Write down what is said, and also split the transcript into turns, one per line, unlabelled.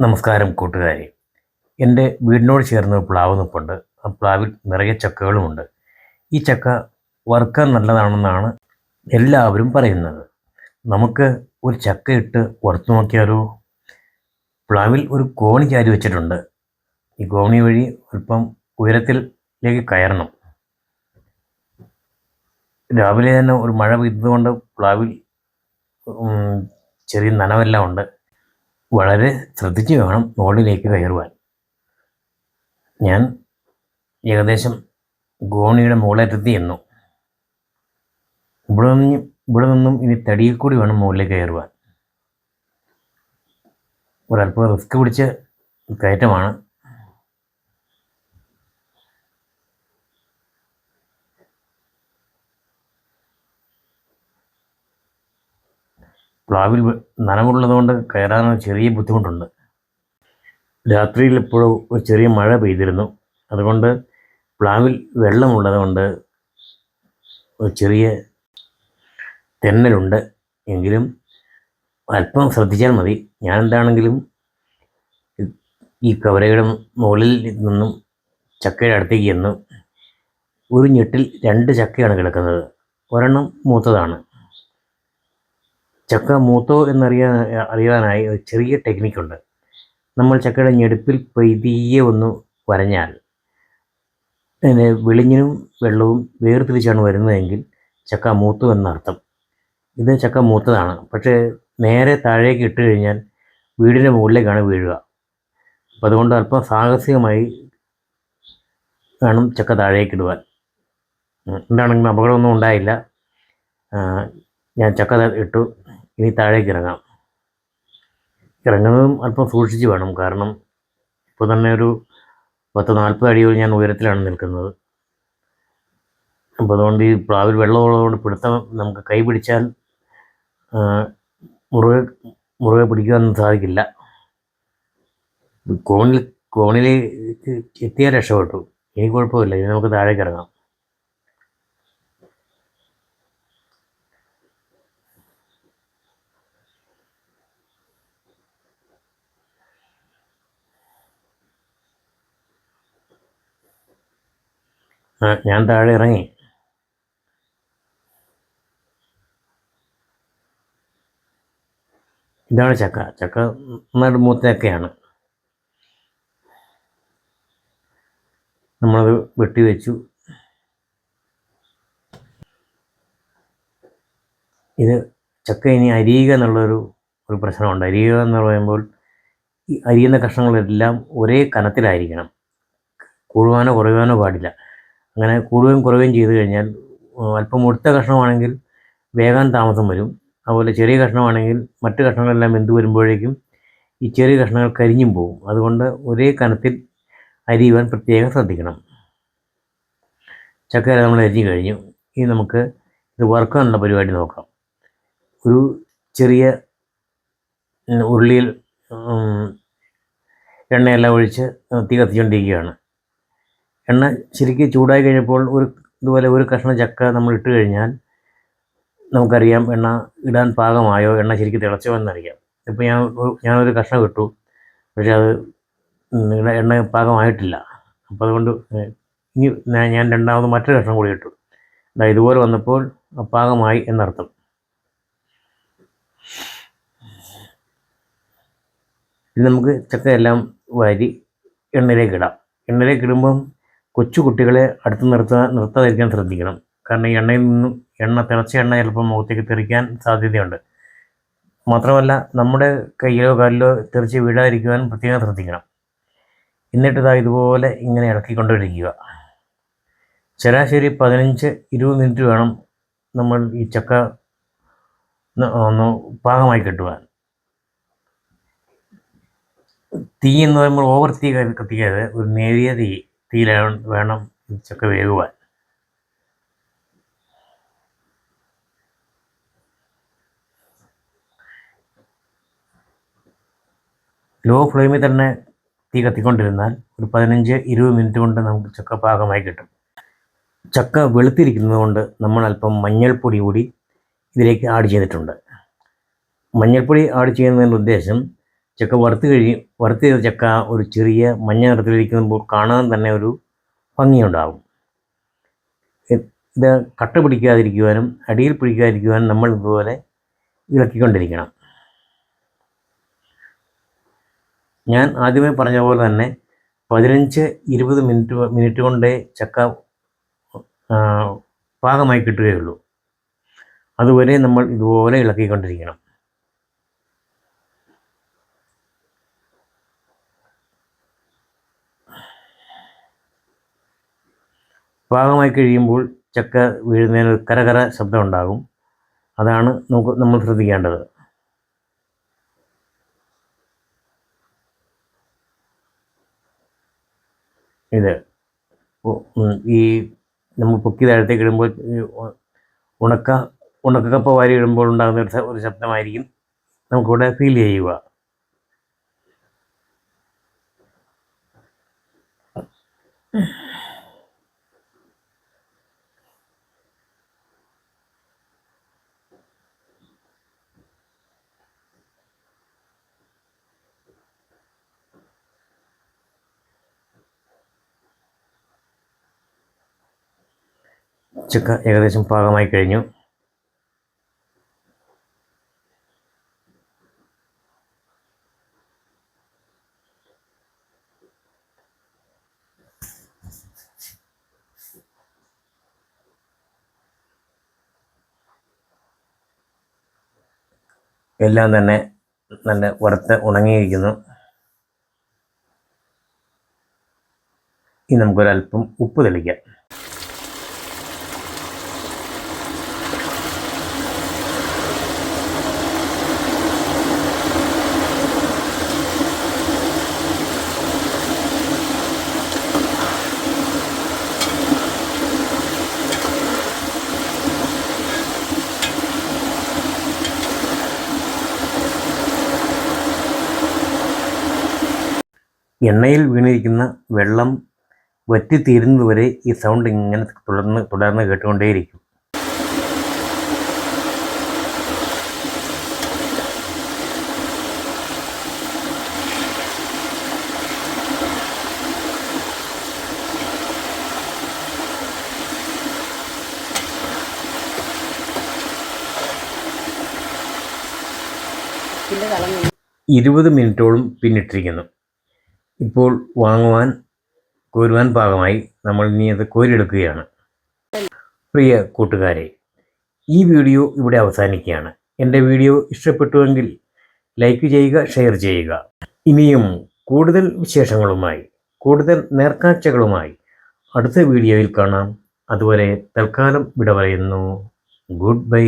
നമസ്കാരം കൂട്ടുകാരെ. എൻ്റെ വീടിനോട് ചേർന്ന് ഒരു പ്ലാവ് നിൽപ്പുണ്ട്. ആ പ്ലാവിൽ നിറയെ ചക്കകളുമുണ്ട്. ഈ ചക്ക വറുക്കാൻ നല്ലതാണെന്നാണ് എല്ലാവരും പറയുന്നത്. നമുക്ക് ഒരു ചക്ക ഇട്ട് വറുത്തു നോക്കിയാലോ? പ്ലാവിൽ ഒരു കോണി ചാരി വെച്ചിട്ടുണ്ട്. ഈ കോണി വഴി അല്പം ഉയരത്തിലേക്ക് കയറണം. രാവിലെ തന്നെ ഒരു മഴ പെയ്തതുകൊണ്ട് പ്ലാവിൽ ചെറിയ നനവെല്ലാം ഉണ്ട്. വളരെ ശ്രദ്ധിച്ച് വേണം മുകളിലേക്ക് കയറുവാൻ. ഞാൻ ഏകദേശം ഗോണിയുടെ മുകളറ്റത്ത് ചെന്നു. ഇവിടെ നിന്നും ഇനി തടിയിൽ കൂടി വേണം മുകളിലേക്ക് കയറുവാൻ. ഒരല്പം റിസ്ക് പിടിച്ച കയറ്റമാണ്. പ്ലാവിൽ നനവുള്ളതുകൊണ്ട് കയറാൻ ചെറിയ ബുദ്ധിമുട്ടുണ്ട്. രാത്രിയിൽ ഇപ്പോഴും ഒരു ചെറിയ മഴ പെയ്തിരുന്നു. അതുകൊണ്ട് പ്ലാവിൽ വെള്ളമുള്ളതുകൊണ്ട് ഒരു ചെറിയ തെന്നലുണ്ട്. എങ്കിലും അല്പം ശ്രദ്ധിച്ചാൽ മതി. ഞാൻ എന്താണെങ്കിലും ഈ കവരയുടെ മുകളിൽ നിന്നും ചക്കയുടെ അടുത്തേക്ക് ചെന്നു. ഒരു ഞെട്ടിൽ 2 ചക്കയാണ് കിടക്കുന്നത്. ഒരെണ്ണം മൂത്തതാണ്. ചക്ക മൂത്തോ അറിയാനായി ഒരു ചെറിയ ടെക്നിക്കുണ്ട്. നമ്മൾ ചക്കയുടെ ഞെടുപ്പിൽ പതിയെ ഒന്ന് വരഞ്ഞാൽ അതിന് വെളിഞ്ഞിനും വെള്ളവും വേർതിരിച്ചാണ് വരുന്നതെങ്കിൽ ചക്ക മൂത്തു എന്നർത്ഥം. ഇത് ചക്ക മൂത്തതാണ്. പക്ഷേ നേരെ താഴേക്ക് ഇട്ട് കഴിഞ്ഞാൽ വീടിൻ്റെ മുകളിലേക്കാണ് വീഴുക. അപ്പോൾ അതുകൊണ്ട് അല്പം സാഹസികമായി വേണം ചക്ക താഴേക്ക് ഇടുവാൻ. എന്താണെങ്കിലും അപകടമൊന്നും ഉണ്ടായില്ല. ഞാൻ ചക്ക ഇട്ടു. ഇനി താഴേക്ക് ഇറങ്ങാം. ഇറങ്ങുന്നതും അല്പം സൂക്ഷിച്ച് വേണം. കാരണം ഇപ്പോൾ തന്നെ ഒരു 10-40 അടിയോളം ഞാൻ ഉയരത്തിലാണ് നിൽക്കുന്നത്. അപ്പോൾ അതുകൊണ്ട് ഈ പ്ലാവിൽ വെള്ളമുള്ളതുകൊണ്ട് പിടുത്തം നമുക്ക് കൈ പിടിച്ചാൽ മുറുകെ പിടിക്കാനൊന്നും സാധിക്കില്ല. കോണിലേക്ക് എത്തിയാൽ രക്ഷപ്പെട്ടു. ഇനി കുഴപ്പമില്ല. ഇനി നമുക്ക് താഴേക്ക് ഇറങ്ങാം. ഞാൻ താഴെ ഇറങ്ങി. ഇതാണ് ചക്ക. ചക്ക നന്നായിട്ട് മൂത്ത ചക്കയാണ്. നമ്മളത് വെട്ടി വെച്ചു. ഇത് ചക്ക ഇനി അരിയുക എന്നുള്ളൊരു പ്രശ്നമുണ്ട്. അരിയുക എന്ന് പറയുമ്പോൾ ഈ അരിയുന്ന കഷ്ണങ്ങളെല്ലാം ഒരേ കനത്തിലായിരിക്കണം. കൂടുവാനോ കുറയുവാനോ പാടില്ല. അങ്ങനെ കൂടുകയും കുറയുകയും ചെയ്തു കഴിഞ്ഞാൽ അല്പം മുഴുത്ത കഷ്ണമാണെങ്കിൽ വേകാൻ താമസം വരും. അതുപോലെ ചെറിയ കഷ്ണമാണെങ്കിൽ മറ്റ് കഷ്ണങ്ങളെല്ലാം വെന്ത് വരുമ്പോഴേക്കും ഈ ചെറിയ കഷ്ണങ്ങൾ കരിഞ്ഞും പോകും. അതുകൊണ്ട് ഒരേ കനത്തിൽ അരിയുവാൻ പ്രത്യേകം ശ്രദ്ധിക്കണം. ചക്ക നമ്മൾ അരിഞ്ഞു കഴിഞ്ഞു. ഇനി നമുക്ക് ഇത് വറുക്കാനുള്ള പരിപാടി നോക്കാം. ഒരു ചെറിയ ഉരുളിയിൽ എണ്ണയെല്ലാം ഒഴിച്ച് തീ കത്തിച്ചുകൊണ്ടിരിക്കുകയാണ്. എണ്ണ ശരിക്കും ചൂടായി കഴിഞ്ഞപ്പോൾ ഇതുപോലെ ഒരു കഷ്ണം ചക്ക നമ്മൾ ഇട്ട് കഴിഞ്ഞാൽ നമുക്കറിയാം എണ്ണ ഇടാൻ പാകമായോ, എണ്ണ ശരിക്കും തിളച്ചോ എന്നറിയാം. ഇപ്പോൾ ഞാനൊരു കഷ്ണം ഇട്ടു. പക്ഷേ അത് എണ്ണ പാകമായിട്ടില്ല. അപ്പോൾ അതുകൊണ്ട് ഇനി ഞാൻ രണ്ടാമത് മറ്റൊരു കഷ്ണം കൂടി ഇട്ടു. ഇതുപോലെ വന്നപ്പോൾ പാകമായി എന്നർത്ഥം. ഇനി നമുക്ക് ചക്കയെല്ലാം വാരി എണ്ണയിലേക്ക് ഇടാം. എണ്ണയിലേക്ക് ഇടുമ്പം കൊച്ചു കുട്ടികളെ അടുത്ത് നിർത്താതിരിക്കാൻ ശ്രദ്ധിക്കണം. കാരണം ഈ എണ്ണയിൽ നിന്നും തിളച്ച എണ്ണ ചിലപ്പോൾ മുഖത്തേക്ക് തെറിക്കാൻ സാധ്യതയുണ്ട്. മാത്രമല്ല നമ്മുടെ കയ്യിലോ കാലിലോ തെറിച്ച് വീഴാതിരിക്കുവാൻ പ്രത്യേകം ശ്രദ്ധിക്കണം. എന്നിട്ട് ഇതുപോലെ ഇങ്ങനെ ഇളക്കിക്കൊണ്ടിരിക്കുക. ശരാശരി 15-20 മിനിറ്റ് വേണം നമ്മൾ ഈ ചക്ക ഒന്ന് പാകമായി കിട്ടുവാൻ. തീ എന്ന് പറയുമ്പോൾ ഓവർ തീ കത്തിക്കാതെ ഒരു നേരിയ തീയിലാണ് വേണം ചക്ക വേകുവാൻ. ലോ ഫ്ലെയിമിൽ തന്നെ തീ കത്തിക്കൊണ്ടിരുന്നാൽ ഒരു 15-20 മിനിറ്റ് കൊണ്ട് നമുക്ക് ചക്ക പാകമായി കിട്ടും. ചക്ക വെളുത്തിരിക്കുന്നത് കൊണ്ട് നമ്മൾ അല്പം മഞ്ഞൾപ്പൊടി കൂടി ഇതിലേക്ക് ആഡ് ചെയ്തിട്ടുണ്ട്. മഞ്ഞൾപ്പൊടി ആഡ് ചെയ്യുന്നതിൻ്റെ ഉദ്ദേശം ചക്ക വറുത്ത് ചെയ്ത ചക്ക ഒരു ചെറിയ മഞ്ഞ നിറത്തിലിരിക്കുമ്പോൾ കാണാൻ തന്നെ ഒരു ഭംഗിയുണ്ടാകും. ഇത് കട്ട പിടിക്കാതിരിക്കുവാനും അടിയിൽ പിടിക്കാതിരിക്കുവാനും നമ്മൾ ഇതുപോലെ ഇളക്കിക്കൊണ്ടിരിക്കണം. ഞാൻ ആദ്യമേ പറഞ്ഞ പോലെ തന്നെ 15-20 മിനിറ്റ് കൊണ്ടേ ചക്ക പാകമായി കിട്ടുകയുള്ളൂ. അതുവരെ നമ്മൾ ഇതുപോലെ ഇളക്കിക്കൊണ്ടിരിക്കണം. പാകമായി കഴിയുമ്പോൾ ചക്ക വീഴുന്നതിന് കരകര ശബ്ദം ഉണ്ടാകും. അതാണ് നമ്മൾ ശ്രദ്ധിക്കേണ്ടത്. ഇത് ഈ നമ്മൾ പൊക്കി താഴത്തേക്ക് ഇടുമ്പോൾ ഉണക്കക്കപ്പ വാരി ഇടുമ്പോൾ ഉണ്ടാകുന്ന ഒരു ശബ്ദമായിരിക്കും നമുക്കിവിടെ ഫീൽ ചെയ്യുക. ചക്ക ഏകദേശം പാകമായി കഴിഞ്ഞു. എല്ലാം തന്നെ നല്ല വറുത്ത് ഉണങ്ങിയിരിക്കുന്നു. ഇനി നമുക്കൊരല്പം ഉപ്പ് തെളിക്കാം. എണ്ണയിൽ വീണിരിക്കുന്ന വെള്ളം വറ്റിത്തീരുന്നതുവരെ ഈ സൗണ്ട് ഇങ്ങനെ തുടർന്ന് കേട്ടുകൊണ്ടേയിരിക്കും.
പിന്നെ കളഞ്ഞു
20 മിനിറ്റോളം പിന്നിട്ടിരിക്കുന്നു. ഇപ്പോൾ കോരുവാൻ പാകമായി. നമ്മൾ ഇനി അത് കോരിയെടുക്കുകയാണ്. പ്രിയ കൂട്ടുകാരെ, ഈ വീഡിയോ ഇവിടെ അവസാനിക്കുകയാണ്. എൻ്റെ വീഡിയോ ഇഷ്ടപ്പെട്ടുവെങ്കിൽ ലൈക്ക് ചെയ്യുക, ഷെയർ ചെയ്യുക. ഇനിയും കൂടുതൽ വിശേഷങ്ങളുമായി, കൂടുതൽ നേർക്കാഴ്ചകളുമായി അടുത്ത വീഡിയോയിൽ കാണാം. അതുവരെ തൽക്കാലം വിട പറയുന്നു. Good bye.